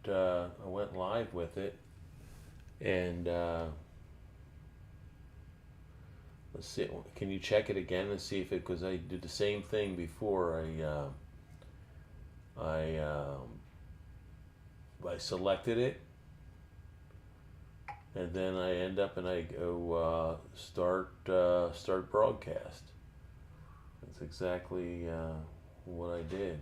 live with it, and let's see. Can you check it again and see if it? Because I did the same thing before. I selected it, and then I end up and I go start broadcast. That's exactly what I did.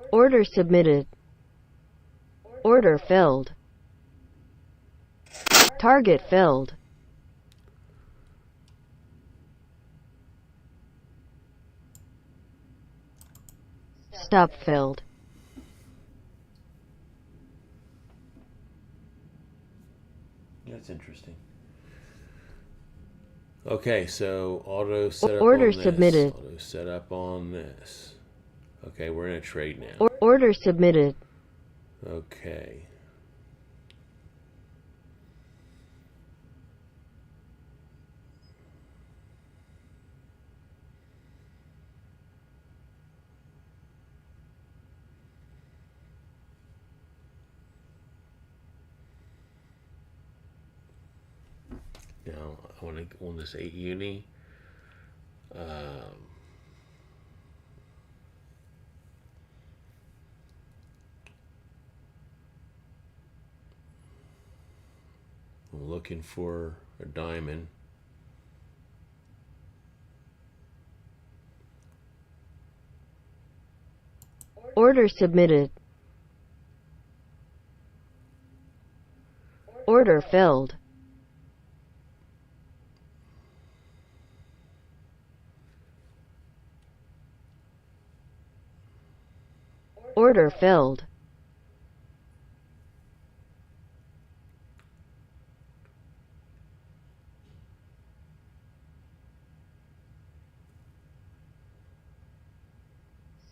Order submitted. Order filled. Target filled. Stop filled. That's interesting. Okay, so auto setup Order on this. submitted. Auto setup on this. Okay, we're in a trade now. Order submitted. Okay. Now I want to go on this 8 uni. I'm looking for a diamond. Order submitted. Order filled. Order filled.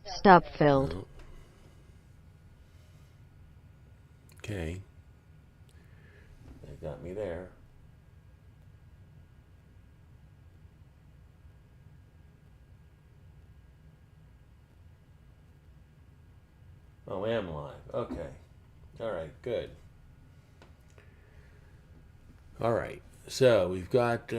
Stop filled. Oh. Okay. That got me there. Oh, I am live. Okay. All right, good. All right. So we've got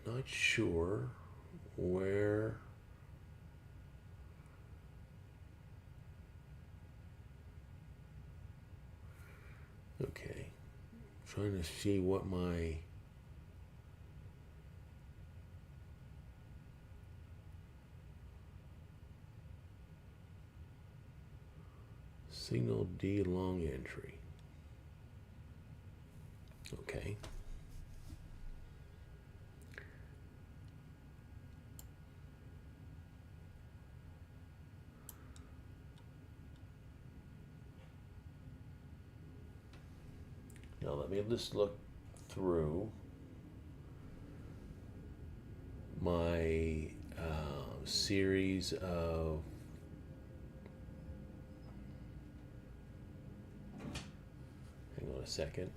not sure where okay. Trying to see what my signal D long entry. Okay. Now let me just look through my series of hang on a second.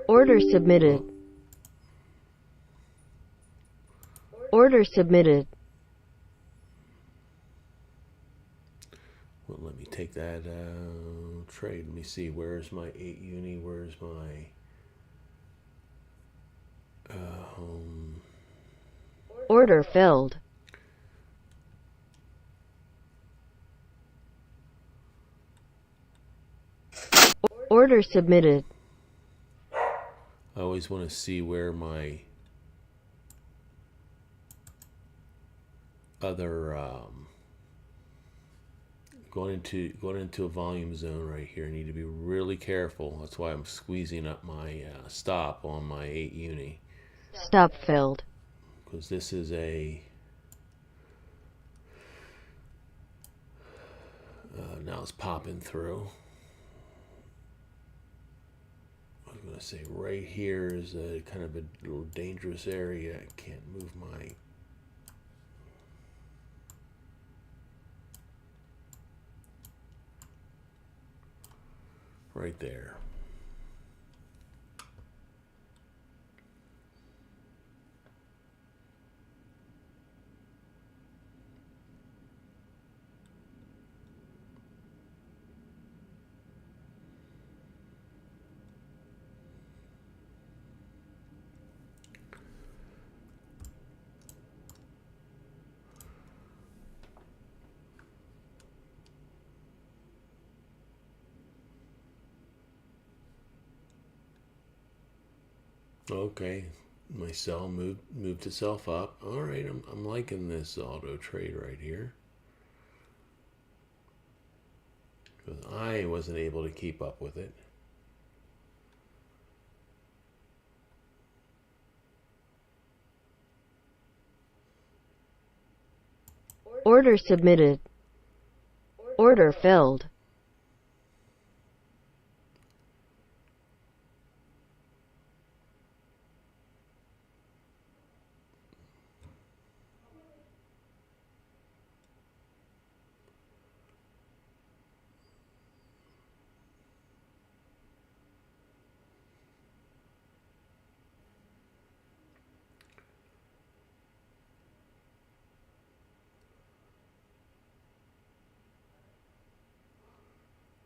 Order submitted. Order submitted. Well, let me take that out. trade. Let me see. Where's my 8 uni? Where's my Order filled. Order submitted. I always want to see where my other going into a volume zone right here. I need to be really careful. That's why I'm squeezing up my stop on my 8 uni, Stop filled. because this is a now it's popping through. I was going to say right here is a kind of a little dangerous area. I can't move my right there. Okay, my sell moved itself up. All right, I'm liking this auto trade right here, because I wasn't able to keep up with it. Order submitted. Order filled.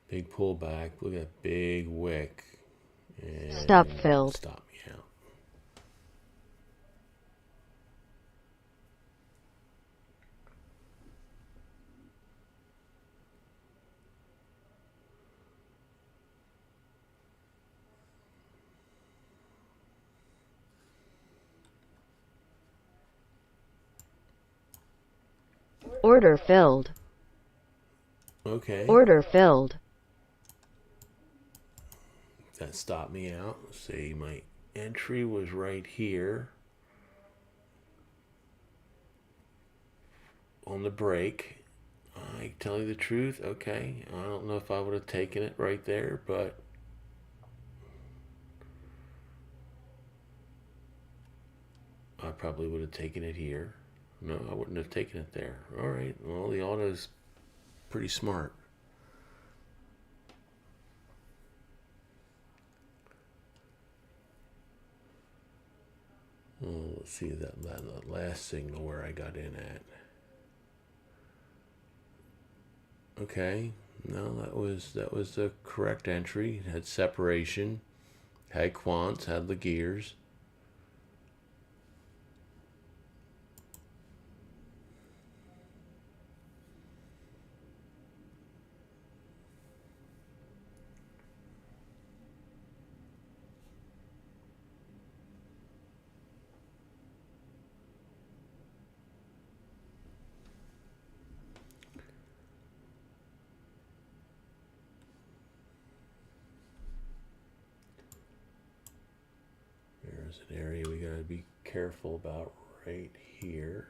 Big pullback. Look at that big wick. And Stop filled. stop me out. Order filled. Okay. Order filled. That stopped me out. See, my entry was right here on the break. I tell you the truth, okay, I don't know if I would have taken it right there, but I probably would have taken it here. No, I wouldn't have taken it there. All right, well, the auto's pretty smart. Oh, let's see that last signal where I got in at. Okay, no, that was the correct entry. It had separation, had quants, had the gears. There's an area we gotta be careful about right here.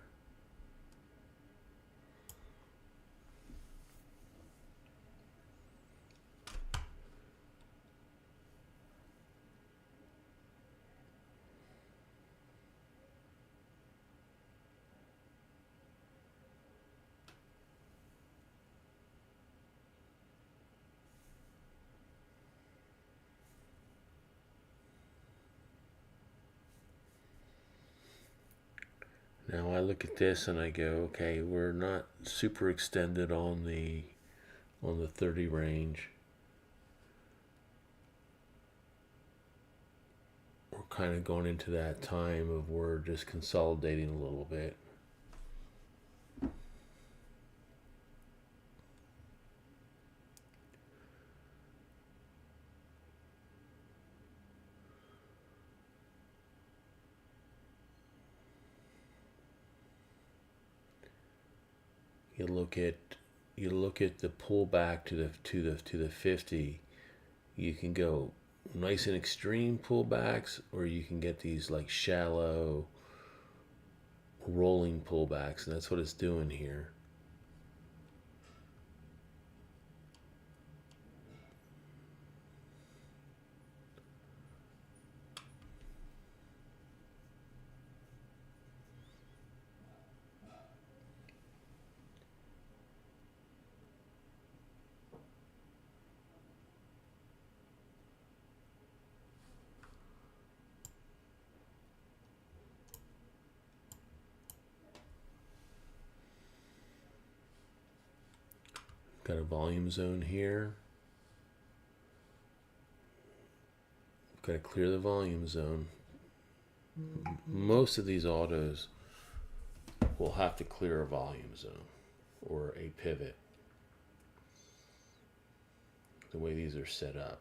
Now I look at this and I go, okay, we're not super extended on the 30 range. kind of going into that time of we're just consolidating a little bit. You look at the pullback to the 50. You can go nice and extreme pullbacks, or you can get these like shallow rolling pullbacks, and that's what it's doing here. Got a volume zone here. Got to clear the volume zone. Most of these autos will have to clear a volume zone or a pivot, the way these are set up.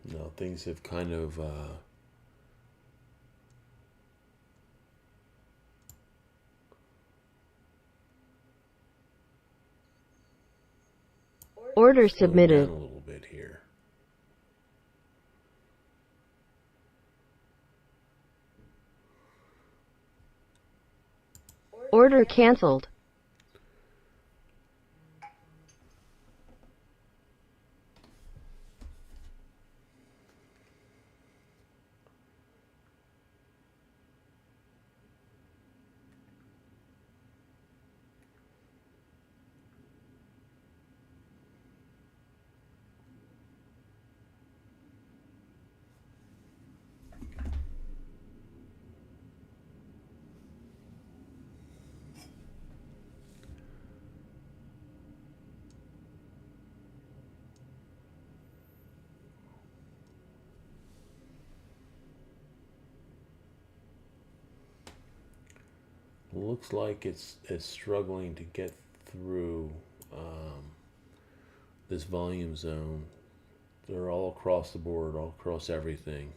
Now things have kind of Order slowed submitted. down a little bit here. Order canceled. Looks like it's struggling to get through this volume zone. They're all across the board, all across everything.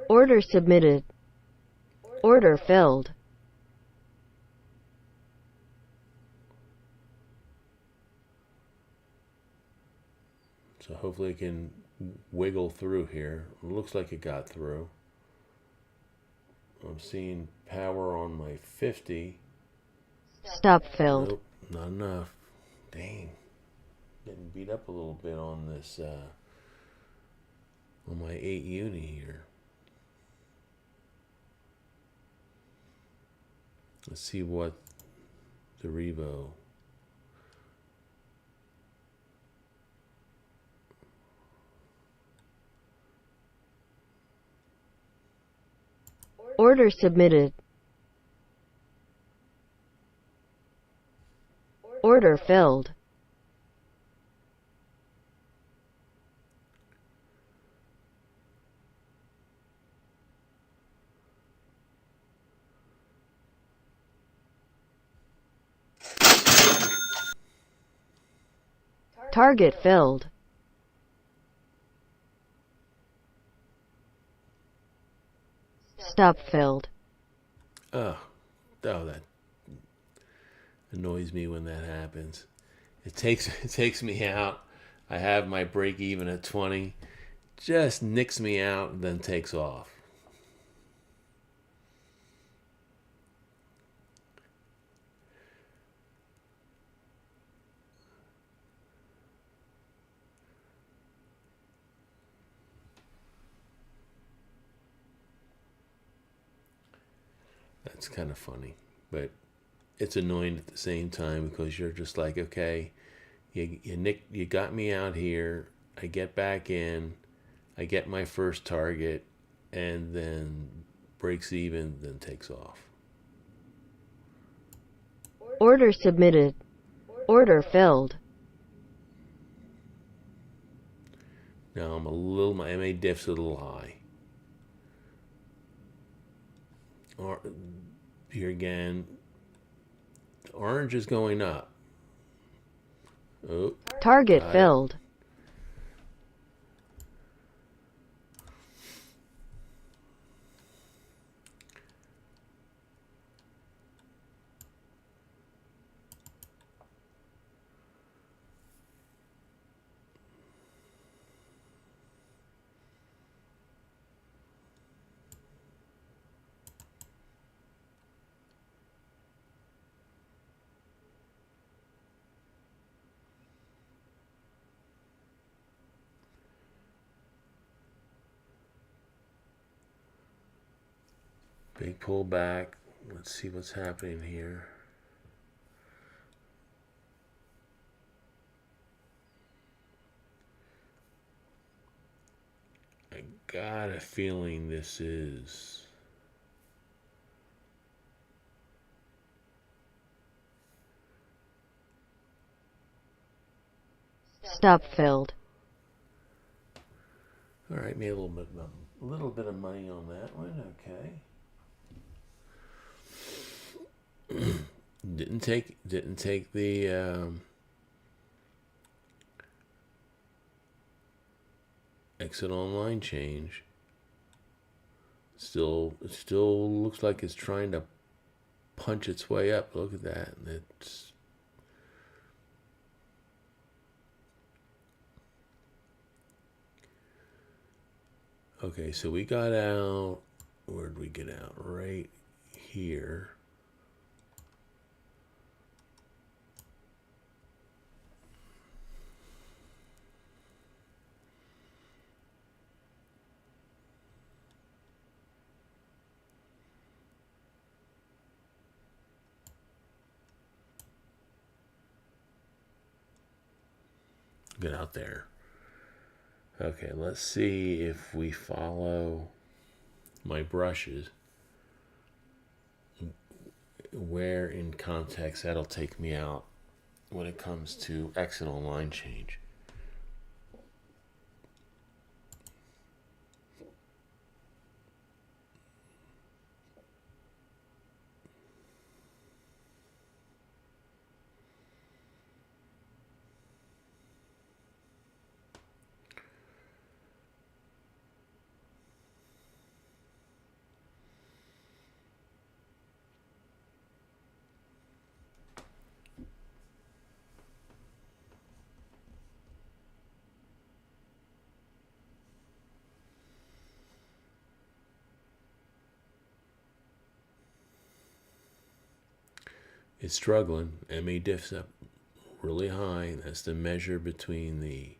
Order submitted. Order filled. So hopefully it can wiggle through here. It looks like it got through. I'm seeing power on my 50. Stop filled. Nope, not enough. Dang. Getting beat up a little bit on this, on my 8 uni here. Let's see what the Revo. Order submitted. Order filled. Target filled. Stop filled. Oh, that annoys me when that happens. It takes me out. I have my break even at 20. Just nicks me out and then takes off. That's kind of funny, but it's annoying at the same time because you're just like, okay, you got me out here. I get back in, I get my first target, and then breaks even, then takes off. Order submitted. Order filled. Now my MA diff's a little high. Here again, orange is going up. Oh, Target filled. big pullback. Let's see what's happening here. I got a feeling this is Stop filled. all right. Made a little bit of money on that one. Okay. didn't take the exit online change. It still looks like it's trying to punch its way up. Look at that. It's okay. So we got out. Where did we get out? Right here. Get out there. Okay, let's see if we follow my brushes. Where in context that'll take me out when it comes to exit on line change. It's struggling. MA diffs up really high. That's the measure between the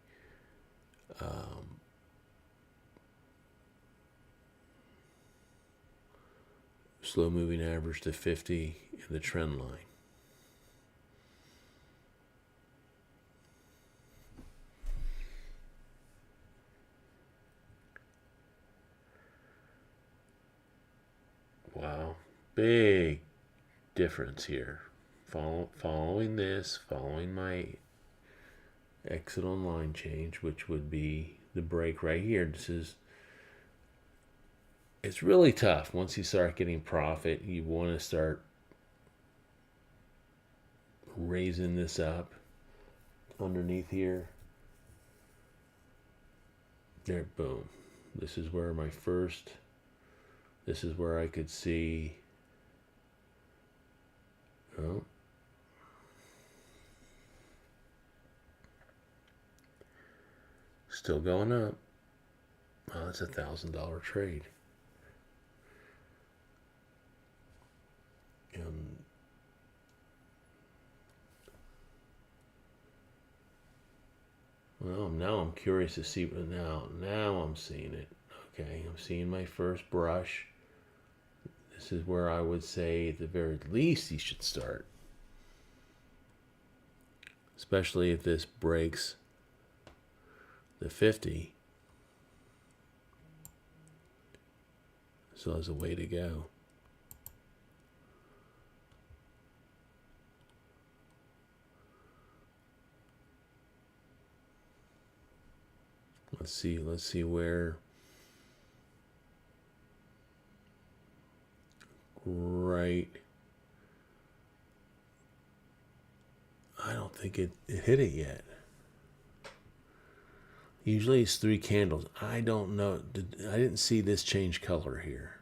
slow moving average to 50 and the trend line. Wow, big difference here. Following my exit on line change, which would be the break right here. It's really tough. Once you start getting profit, you want to start raising this up underneath here. There, boom. This is where I could see. Oh. Still going up. Oh, that's $1,000 trade. Well, now I'm curious to see. Now I'm seeing it. Okay, I'm seeing my first brush. This is where I would say, at the very least, you should start. Especially if this breaks the 50. So there's a way to go. Let's see where. Right. I don't think it hit it yet. Usually it's 3 candles. I don't know. I didn't see this change color here.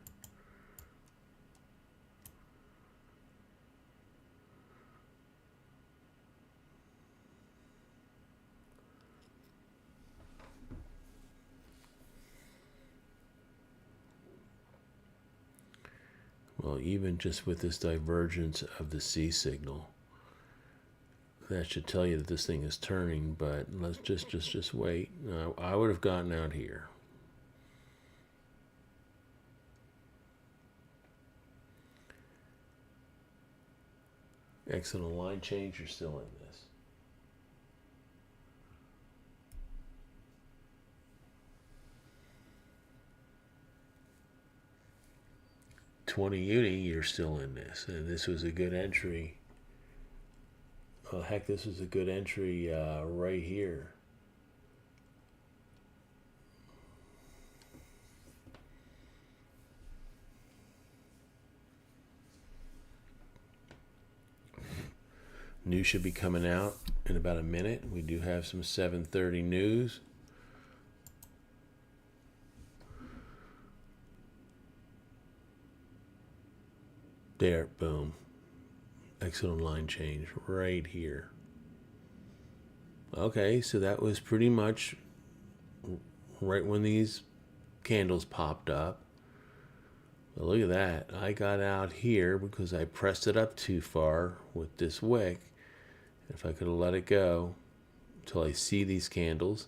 Well, even just with this divergence of the C signal, that should tell you that this thing is turning, but let's just wait. I would have gotten out here. Exit on line change, you're still in this. $20 uni, you're still in this, and this was a good entry. Oh heck, this was a good entry right here. News should be coming out in about a minute. We do have some 7:30 news. There, boom. Exit on line change right here. Okay, so that was pretty much right when these candles popped up. But look at that. I got out here because I pressed it up too far with this wick. If I could have let it go until I see these candles.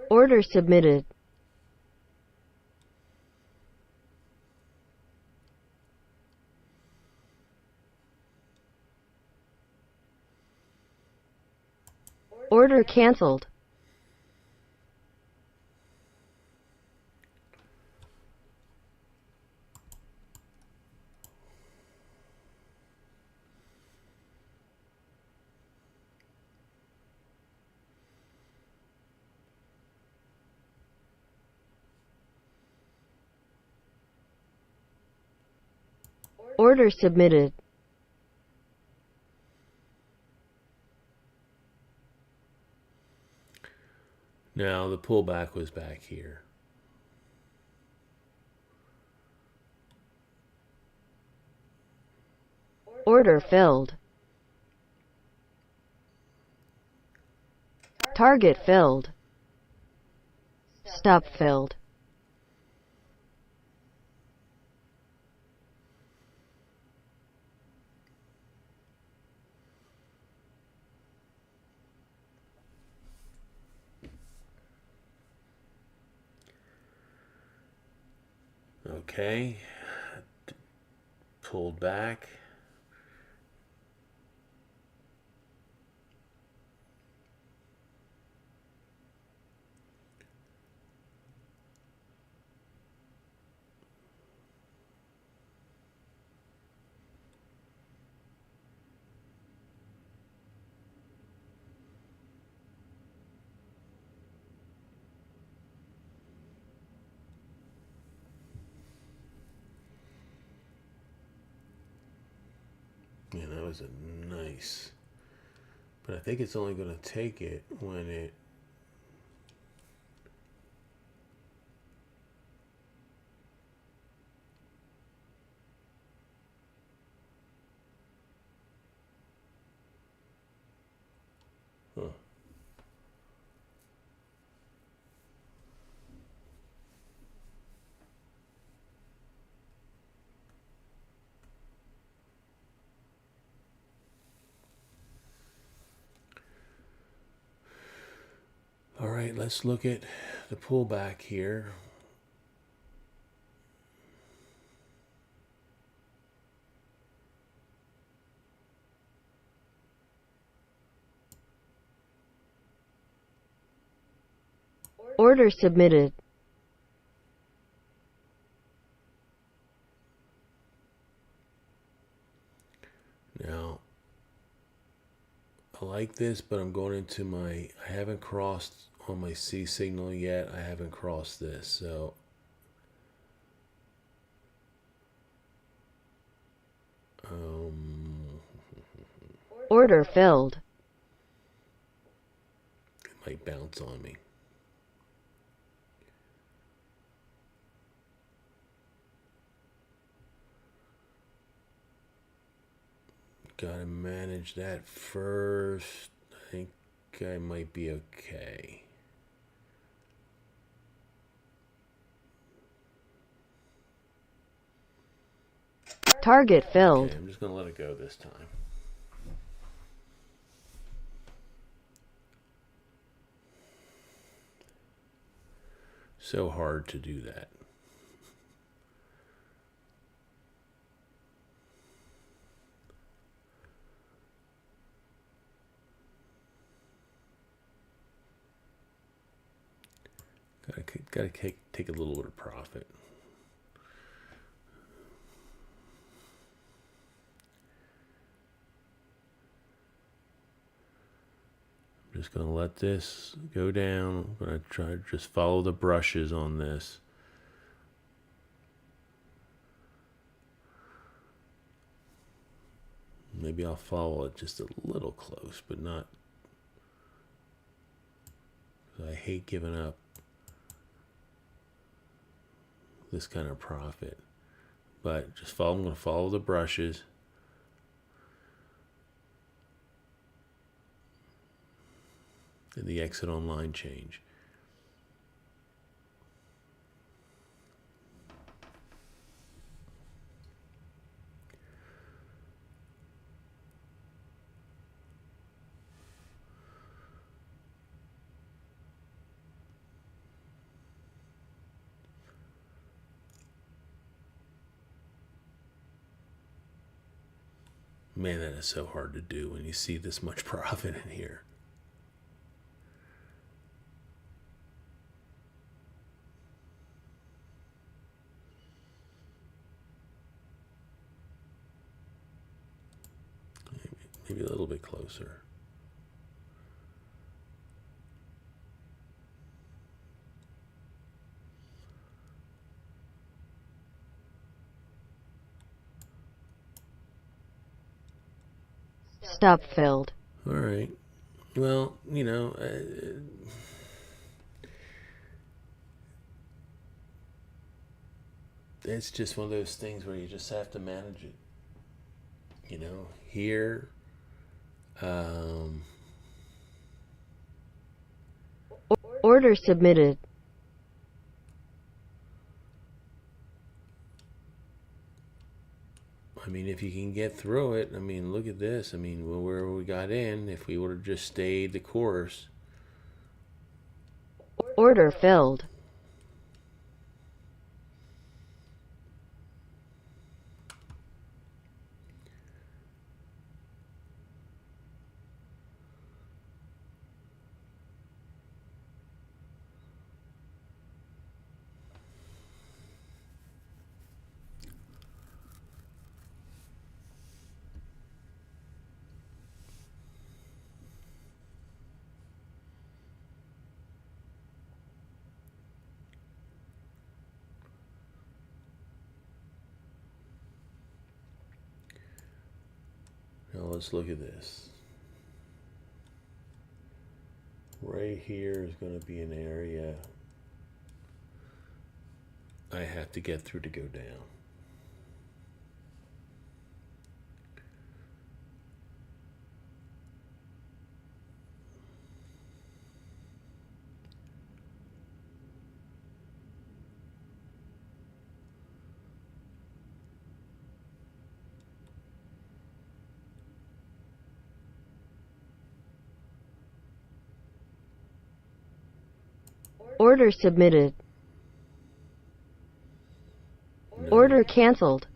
Order submitted. Order canceled. Order submitted. Now the pullback was back here. Order filled. Target filled. Stop filled. Okay. Pulled back. Yeah, that was a nice. But I think it's only going to take it when it. Huh. let's look at the pullback here. Order submitted. Now, I like this, but I'm going into I haven't crossed on my C signal yet. I haven't crossed this, so Order filled. it might bounce on me. Gotta manage that first. I think I might be okay. Target filled. Okay, I'm just gonna let it go this time. So hard to do that. Gotta take a little bit of profit. I'm just gonna let this go down. I'm gonna try to just follow the brushes on this. Maybe I'll follow it just a little close, but not. I hate giving up this kind of profit, but just follow. I'm going to follow the brushes. And the exit on line change. Man, that is so hard to do when you see this much profit in here. Maybe a little bit closer. Stop filled. All right. Well, you know, it's just one of those things where you just have to manage it. You know, here, Order submitted. I mean, if you can get through it, I mean, look at this. I mean, where we got in, if we would have just stayed the course. Order filled. Now let's look at this. Right here is going to be an area I have to get through to go down. Order submitted. No. Order canceled.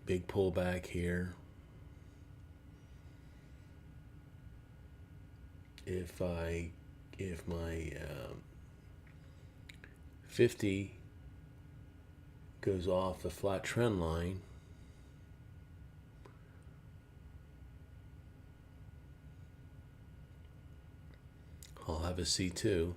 Big pullback here. If my 50 goes off the flat trend line, I'll have a C2.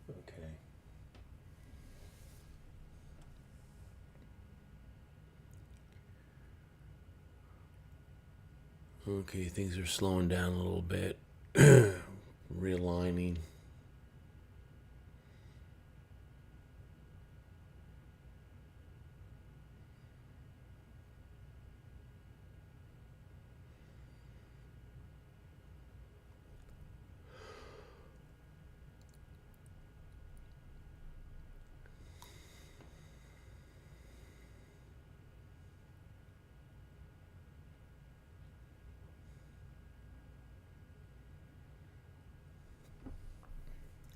Okay. Okay, things are slowing down a little bit. Realigning.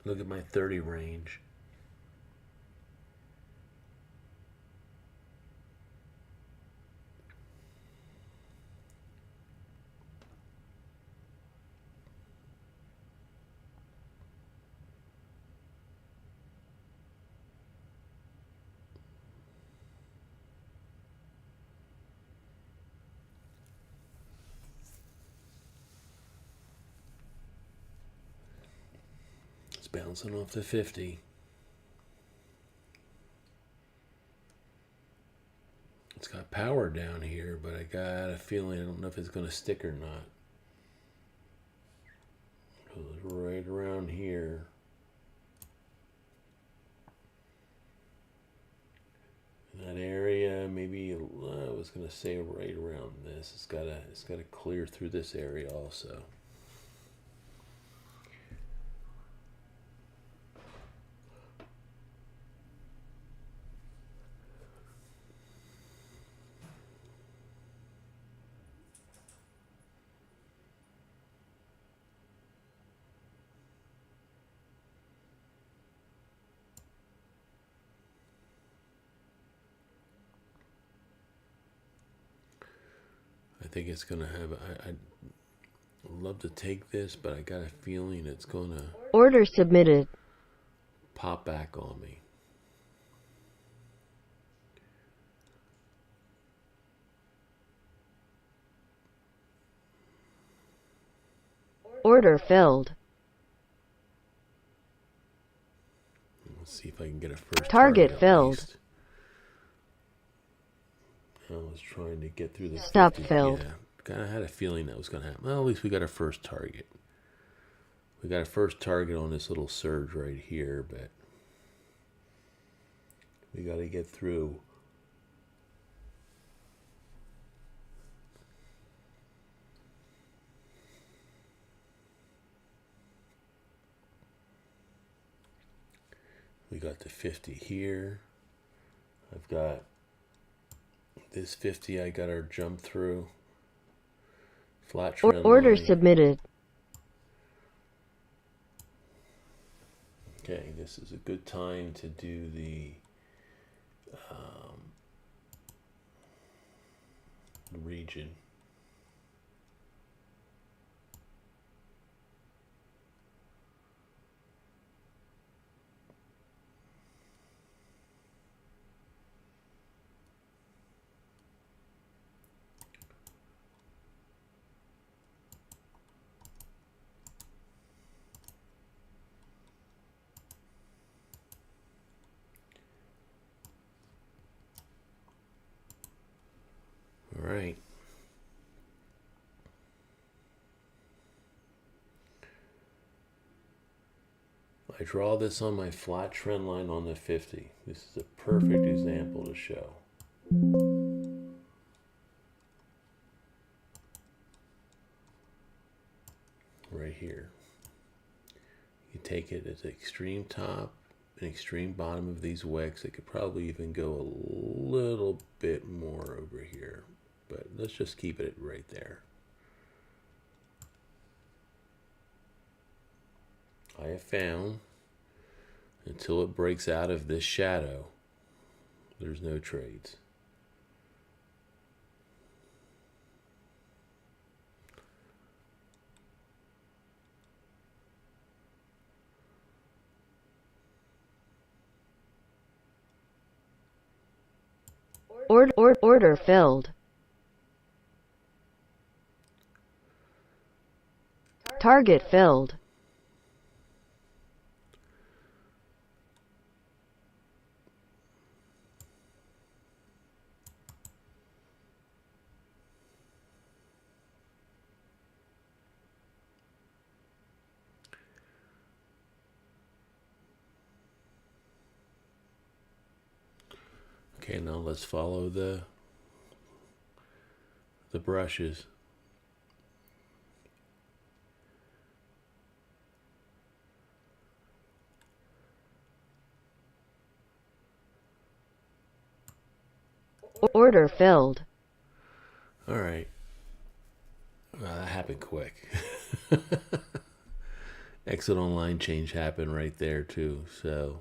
Look at my 30 range. It's bouncing off the 50. It's got power down here, but I got a feeling I don't know if it's going to stick or not. It's right around here. In that area, maybe I was going to say right around this. It's got to clear through this area also. I think it's going to have, I'd love to take this, but I got a feeling it's going to Order submitted. pop back on me. Order filled. Let's see if I can get a first Target at filled. least. I was trying to get through the Stop 50. filled. Yeah, kind of had a feeling that was going to happen. Well, at least we got our first target. We got a first target on this little surge right here, but we got to get through. We got the 50 here. I've got this 50 I got our jump through. Flat trend Order line. submitted. Okay, this is a good time to do the region. All right. I draw this on my flat trend line on the 50. This is a perfect example to show. Right here. You take it as extreme top and extreme bottom of these wicks. It could probably even go a little bit more over here, but let's just keep it right there. I have found until it breaks out of this shadow, there's no trades. Order filled. Target filled. Okay, now let's follow the brushes. Order filled. All right. Well, that happened quick. Exit on line change happened right there too. So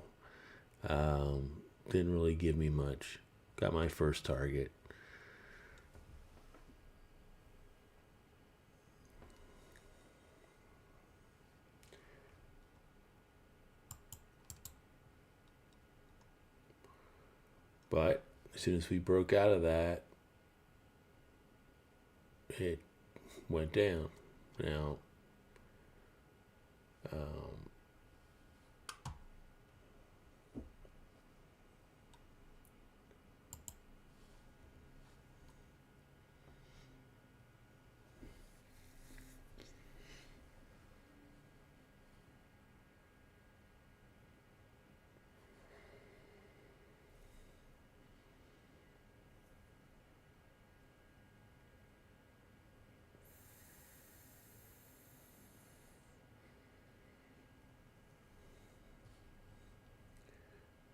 didn't really give me much. Got my first target. But as soon as we broke out of that, it went down. Now,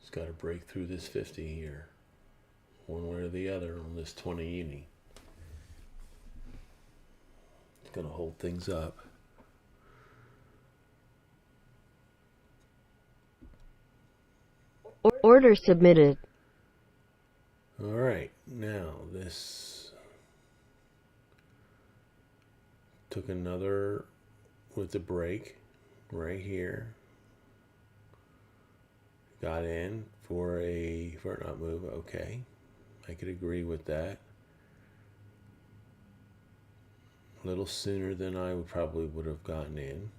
it's got to break through this 50 here, one way or the other on this 20 uni. It's going to hold things up. Order submitted. All right, now this took another with the break right here. Got in for an up move. Okay, I could agree with that. a little sooner than I probably would have gotten in.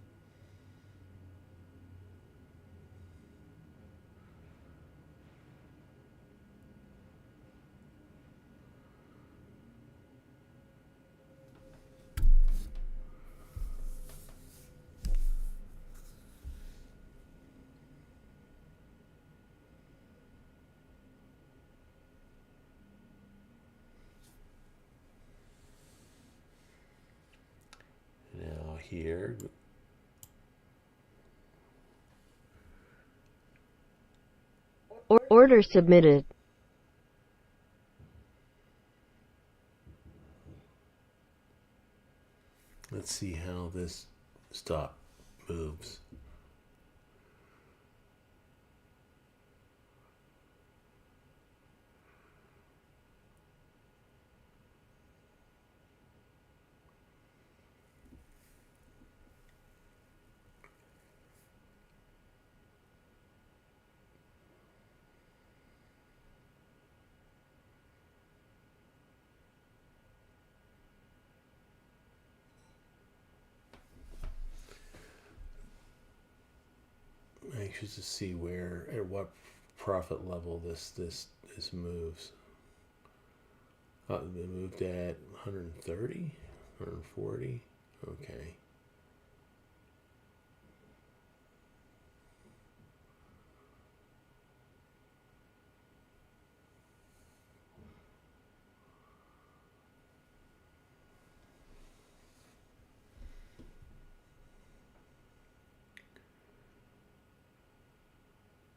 Now here, Order submitted. let's see how this stop moves. Anxious to see where, at what profit level this moves. It moved at 130, 140. Okay.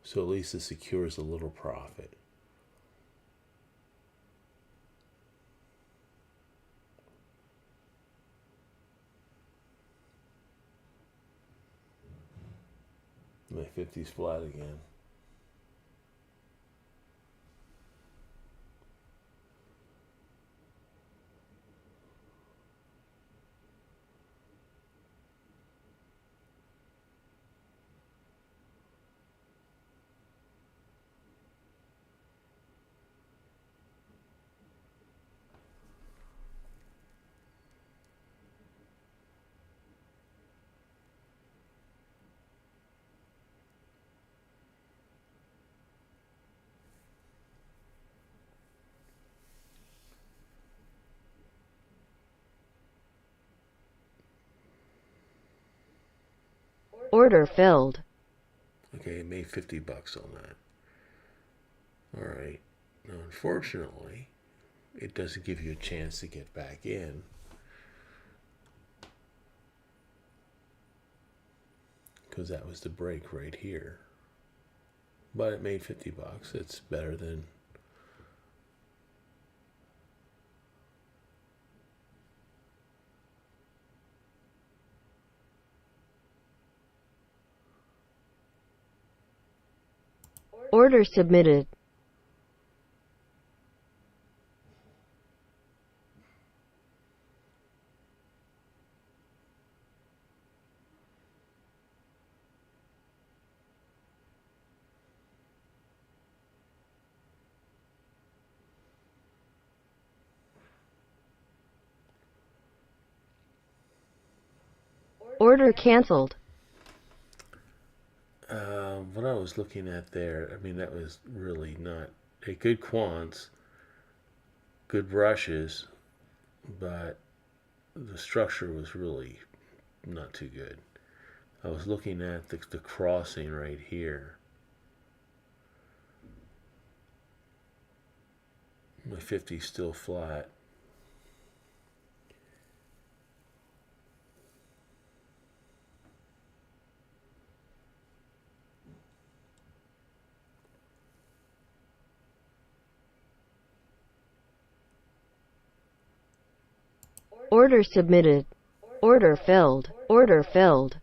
So at least it secures a little profit. My 50's flat again. Order filled. Okay, I made $50 on that. All right. Now, unfortunately, it doesn't give you a chance to get back in. Because that was the break right here. But it made $50. It's better than Order submitted. Order canceled. what I was looking at there. I mean, that was really not a good quants, good brushes, but the structure was really not too good. I was looking at the crossing right here. My 50's still flat. Order submitted. Order filled. Order filled.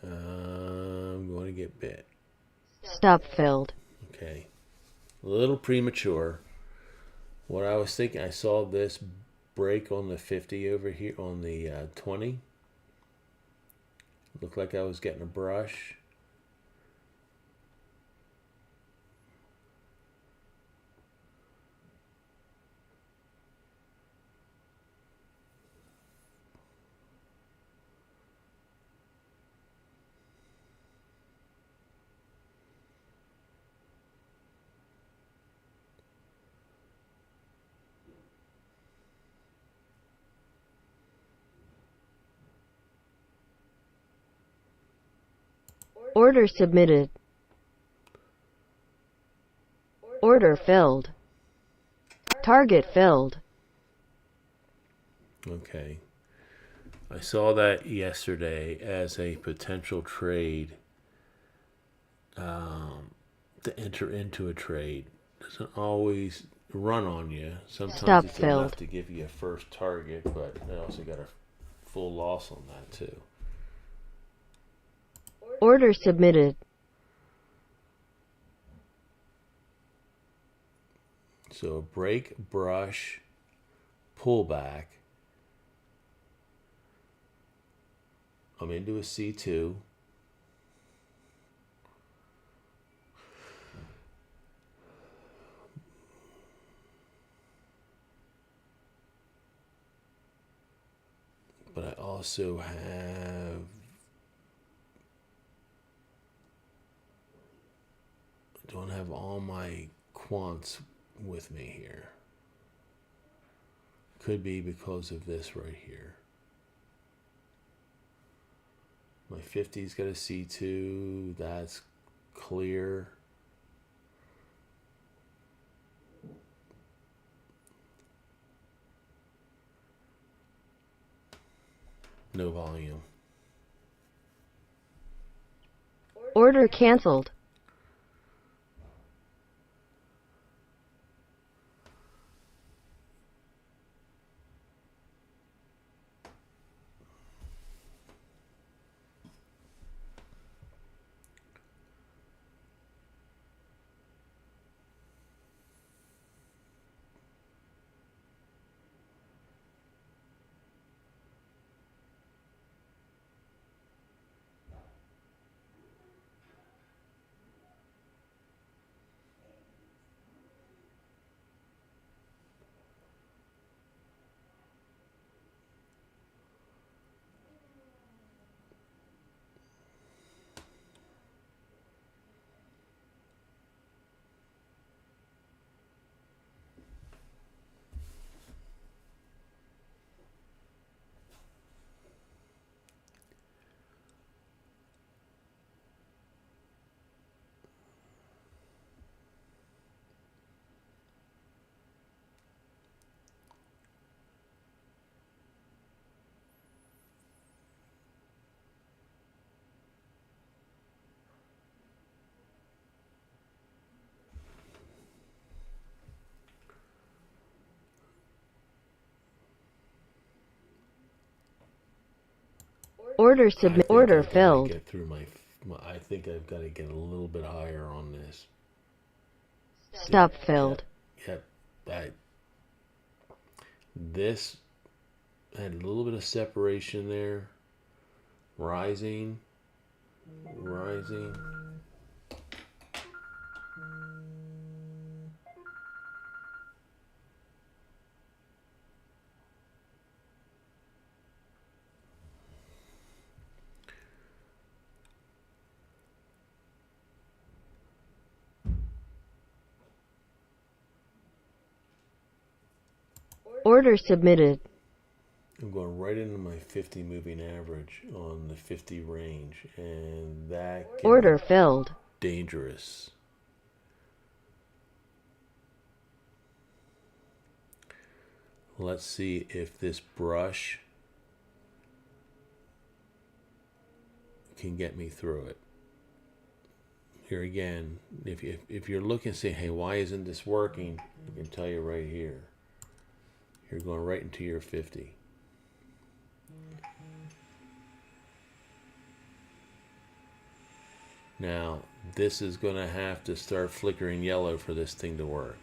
I'm going to get bit. Stop filled. Okay. A little premature. What I was thinking, I saw this break on the 50 over here on the 20. Looked like I was getting a brush. Order submitted. Order filled. Target filled. Okay. I saw that yesterday as a potential trade to enter into a trade. Doesn't always run on you. Sometimes Stop it's filled. enough to give you a first target, but I also got a full loss on that too. Order submitted. So break, brush, pullback. I'm into a C2. But I also have don't have all my quants with me here. Could be because of this right here. My 50's got a C2. That's clear. No volume. Order canceled. Order submit. Order filled. Get through I think I've got to get a little bit higher on this. Stop filled. Yep. This had a little bit of separation there. Rising. Order submitted. I'm going right into my 50 moving average on the 50 range, and that can Order be filled. dangerous. Let's see if this brush can get me through it. Here again, if you're looking and say, hey, why isn't this working? I can tell you right here. You're going right into your 50. Now, this is going to have to start flickering yellow for this thing to work.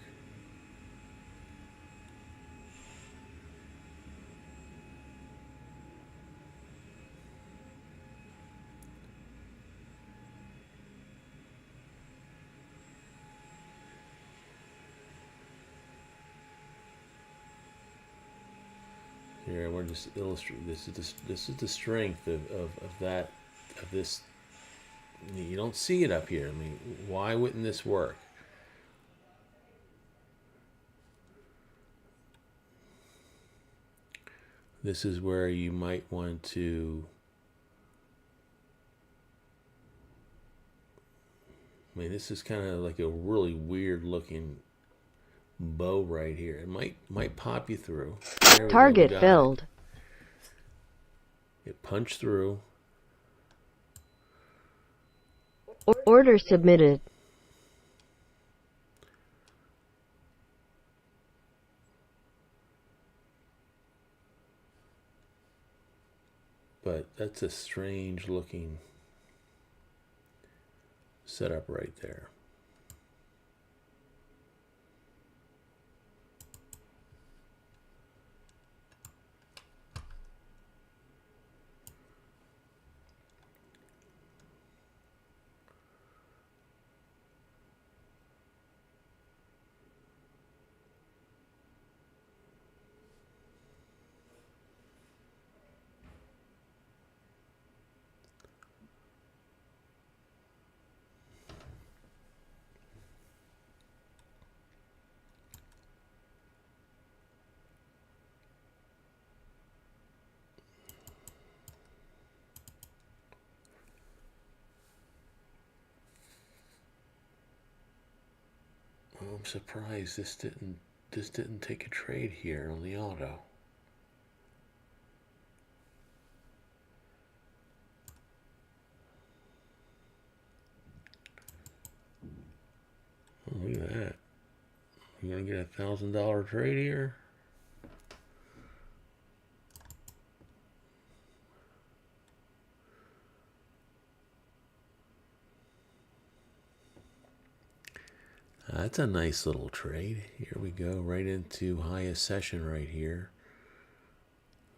more just illustrate. This is the strength of that, of this. You don't see it up here. I mean, why wouldn't this work? This is where you might want to. I mean, this is kind of like a really weird looking bow right here. It might pop you through. Target filled. It punched through. Order submitted. But that's a strange looking setup right there. I'm surprised this didn't take a trade here on the auto. Oh, look at that. You're gonna get $1,000 trade here. That's a nice little trade. Here we go, right into highest session right here.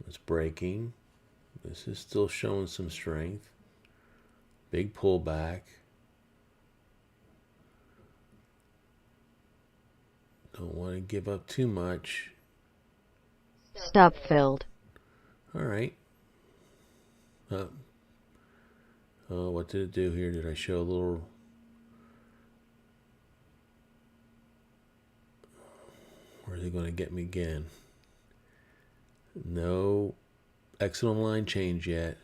It's breaking. This is still showing some strength. Big pullback. Don't want to give up too much. Stop filled. All right. Oh, what did it do here? Did I show a little? Or is it going to get me again? No exit on line change yet.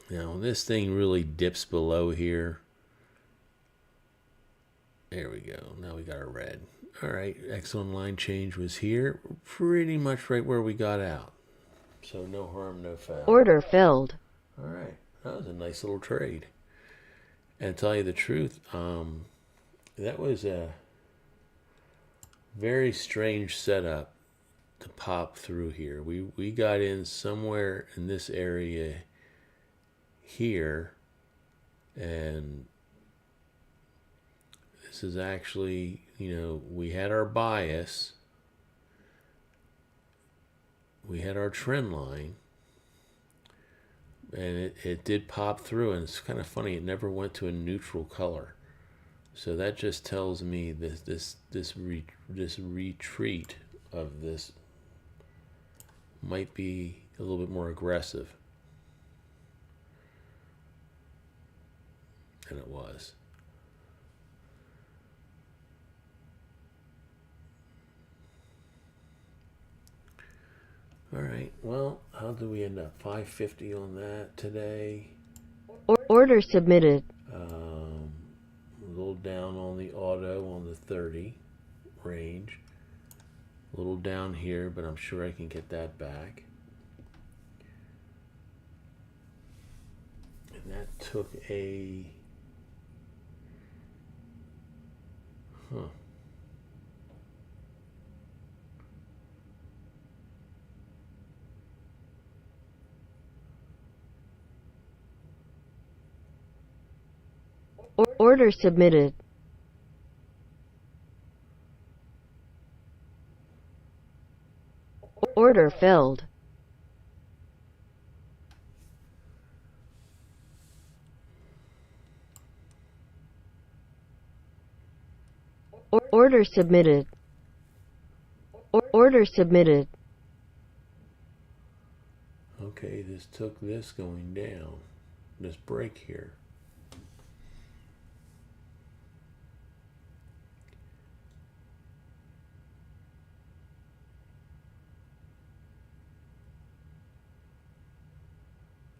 Now, when this thing really dips below here, there we go. Now we got a red. All right, exit on line change was here, pretty much right where we got out. So no harm, no foul. Order filled. All right, that was a nice little trade. And to tell you the truth, that was a very strange setup to pop through here. We got in somewhere in this area here, and this is actually, we had our bias, we had our trend line, and it did pop through, and it's kind of funny, it never went to a neutral color. So that just tells me this retreat of this might be a little bit more aggressive than it was. All right, well, how do we end up? 550 on that today. Order submitted. A little down on the auto on the 30 range. A little down here, but I'm sure I can get that back. And that took a... Order submitted. Order filled. Order submitted. Order submitted. Okay, this took this going down, this break here.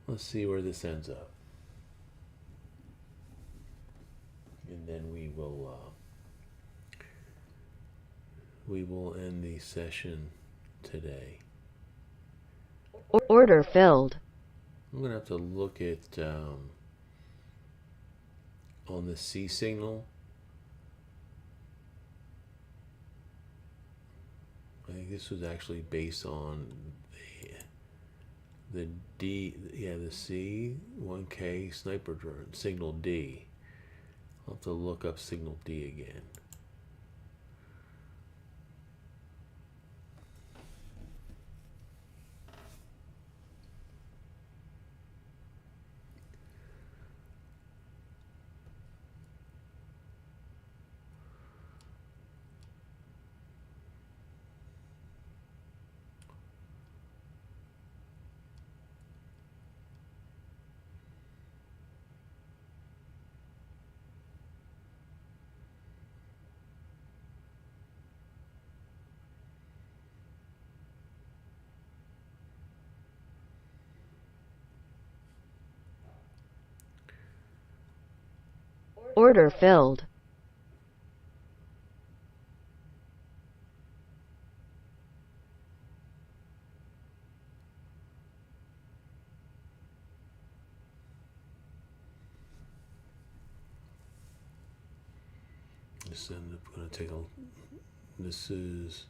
Let's see where this ends up. And then we will end the session today. Order filled. I'm going to have to look at on the C signal. I think this was actually based on the D, yeah, the C, 1K sniper drone, signal D. I'll have to look up signal D again. Order filled. This ended up going to take a. This is.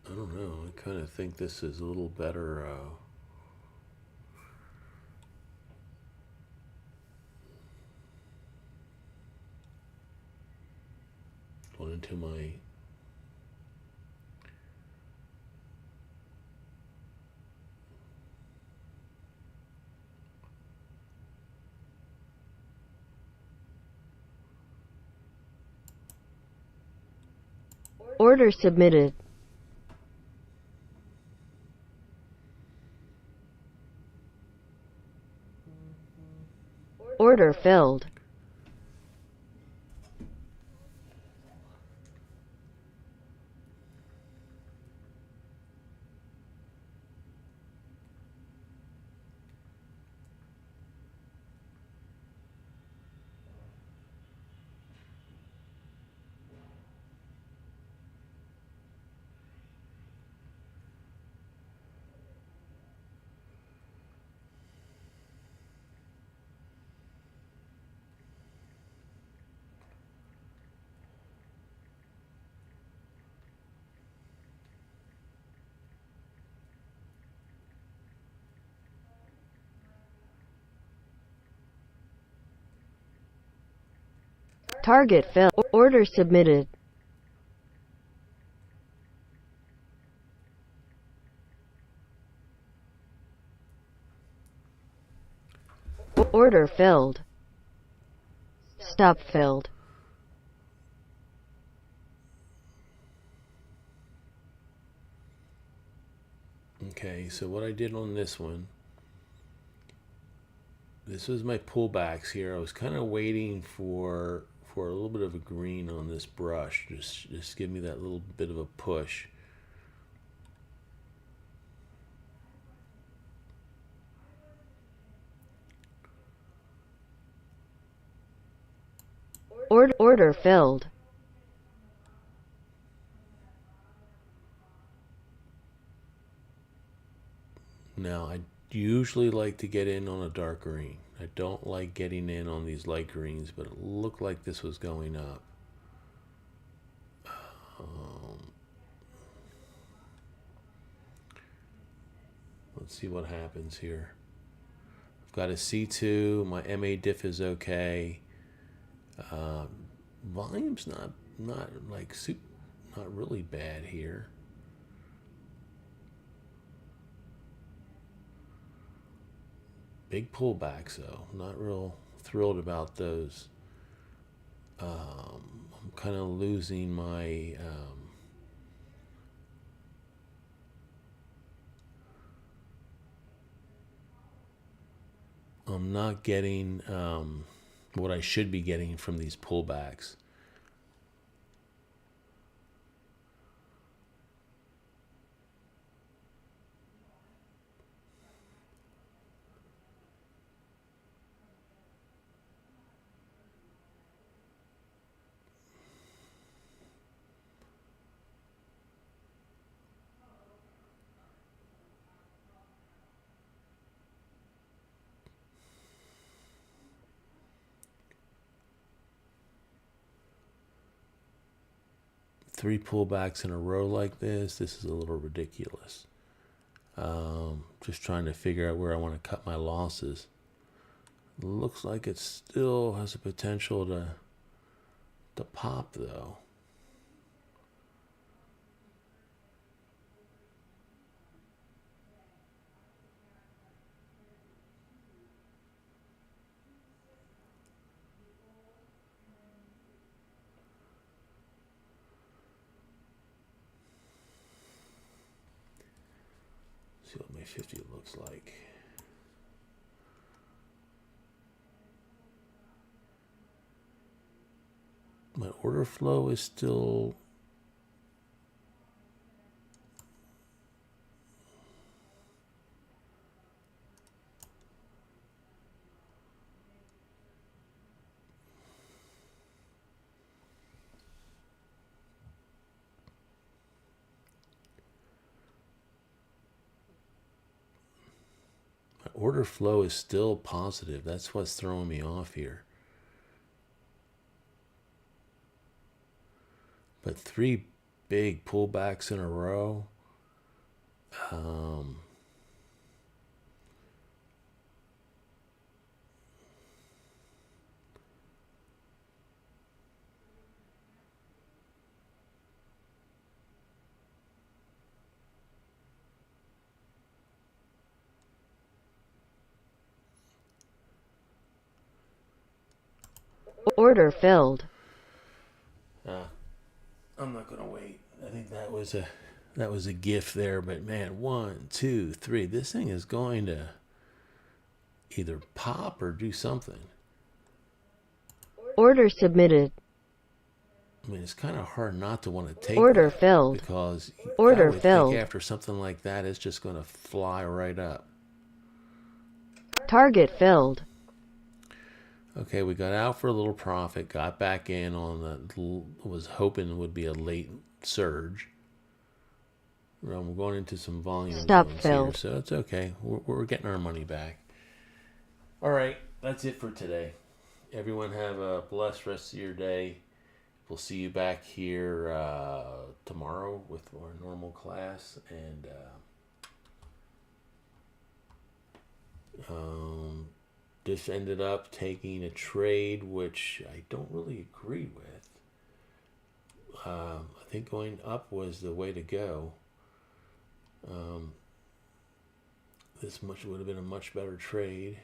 I don't know. I kind of think this is a little better. Going into my. Order submitted. Order filled. Target filled. Order submitted. Order filled. Stop filled. Okay, so what I did on this one. This was my pullbacks here. I was kind of waiting for a little bit of a green on this brush. Just give me that little bit of a push. Order filled. Now, I usually like to get in on a dark green. I don't like getting in on these light greens, but it looked like this was going up. Let's see what happens here. I've got a C2. My MA diff is okay. Volume's not like not really bad here. Big pullbacks though. Not real thrilled about those. I'm kind of losing my I'm not getting what I should be getting from these pullbacks. Three pullbacks in a row like this is a little ridiculous. Just trying to figure out where I want to cut my losses. Looks like it still has a potential to pop though. See what my 50 looks like. My order flow is still positive. That's what's throwing me off here. But three big pullbacks in a row. Order filled. I'm not gonna wait. I think that was a gift there, but man, 1, 2, 3. This thing is going to either pop or do something. Order submitted. I mean, it's kind of hard not to want to take Order that filled. because Order I would filled. think after something like that, it's just going to fly right up. Target filled. Okay, we got out for a little profit, got back in on the, was hoping it would be a late surge. We're going into some volume Stop zones filled. here, so it's okay. We're getting our money back. All right, that's it for today. Everyone have a blessed rest of your day. We'll see you back here tomorrow with our normal class, and this ended up taking a trade which I don't really agree with. I think going up was the way to go. This would have been a much better trade.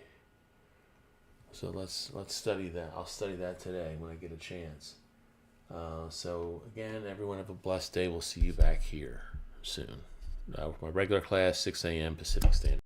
So let's study that. I'll study that today when I get a chance. So again, everyone have a blessed day. We'll see you back here soon. My regular class, 6 a.m. Pacific Standard.